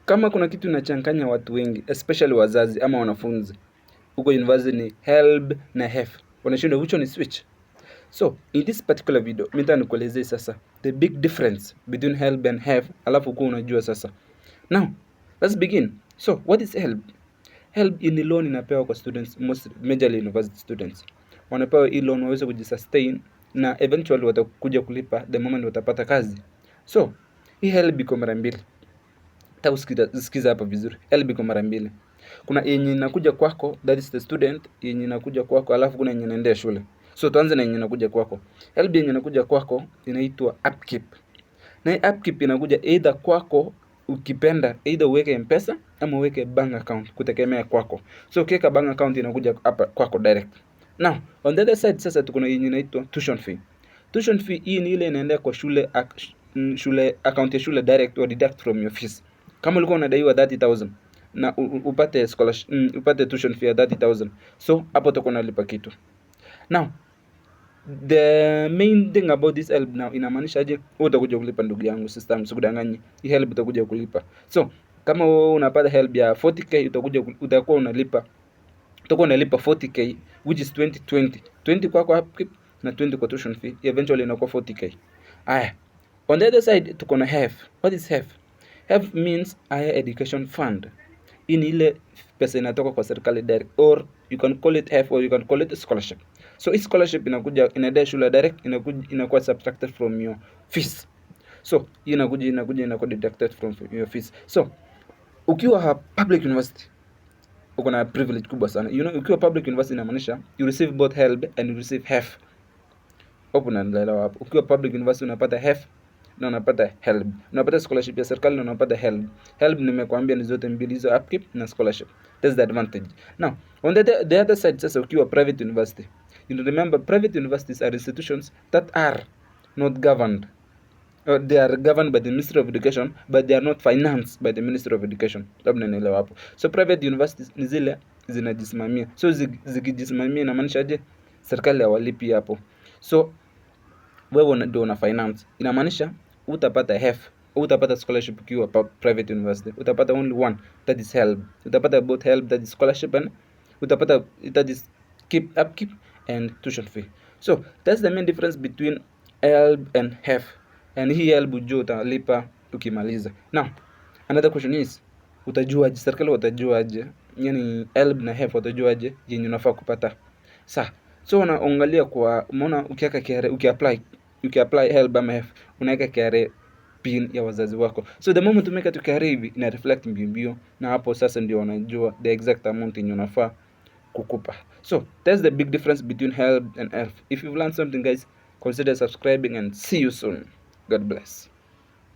kama kuna kitu inachanganya watu wengi, especially wazazi ama wanafunzi huko university, ni HELB na HEF. Wanashindwa which one is which. So in this particular video mimi nikuelezea sasa the big difference between HELB and HEF, alafu kwa unajua sasa. Now let's begin. So what is HELB? HELB ni loan inapewa kwa students, most majorly university students. Wanapewa hii loan waweze kujisustain na eventually watakuja kulipa the moment watapata kazi. So hii HELB iko mara mbili. Sikiza hapa vizuri. HELB iko mara mbili. Kuna yenye inakuja kwako, that is the student, yenye inakuja kwako, alafu kuna yenye inaendea shule. So tuanze na yenye inakuja kwako. HELB yenye inakuja kwako inaitwa upkeep. Na hii upkeep inakuja either kwako, ukipenda either uweke M-Pesa ama uweke bank account, kutegemea kwako. So ukiweka bank account inakuja hapa kwako direct. Now on the other side sasa tuko na yenye inaitwa tuition fee. Tuition fee hii ni ile inaendea kwa shule account ya shule direct or deduct from your fees. Kama ulikuwa unadaiwa 30,000 na upate scholarship, upate tuition fee ya 30,000, so hapo utakuwa unalipa kitu. Now the main thing about this HELB now, inamaanisha aje? Wewe utakuja kulipa, ndugu yangu, sister, msikudanganyi. Hii HELB utakuja kulipa. So kama wewe unapata HELB ya 40k, utakuwa unalipa 40k, which is 20 kwa upkeep na 20 kwa tuition fee, eventually inakuwa 40k. Aya, on the other side tuko na HEF. What is HEF? HEF means Higher Education Fund. Hii ni ile pesa inatoka kwa serikali direct, or you can call it HEF or you can call it scholarship. So hii scholarship inaenda shule direct, inakuwa subtracted from your fees. So hii inakuwa deducted from your fees. So ukiwa public university uko na privilege kubwa sana. You know, ukiwa public university inamaanisha you receive both HELB and you receive HEF. Hapo unaelewa hapo. Ukiwa public university unapata HEF na unapata HELB. Unapata scholarship ya serikali na unapata HELB. HELB nimekuambia ni zote mbili hizo, upkeep na scholarship. That's the advantage. Now, on the other side sasa ukiwa private university. You remember private universities are institutions that are not governed. They are governed by the Ministry of Education, but they are not financed by the Ministry of Education. Labda naelewa hapo. So private universities ni zile zinajisimamia. So zikijisimamia inamaanisha aje? Serikali hawalipi hapo. So wewe ndio una finance. Inamaanisha utapata HEF, utapata scholarship ukiwa private university. Utapata only one, that is HELB. Utapata both HELB, that is scholarship, and utapata that is upkeep and tuition fee. So that's the main difference between HELB and HEF. And hii HELB ujue utalipa ukimaliza. Now another question is, utajuaje? Serikali watajuaje? Yani HELB na HEF watajuaje yenye unafaa kupata? So unaangalia kwa, umeona ukiweka KRA, ukiapply HELB ama HEF, unaweka KRA pin ya wazazi wako. So the moment umeka tu KRA hivi ina reflect mbio, na hapo sasa ndio wanajua the exact amount yenye unafaa kukupa. So that's the big difference between HELB and HEF. If you've learned something guys, consider subscribing and see you soon. God bless.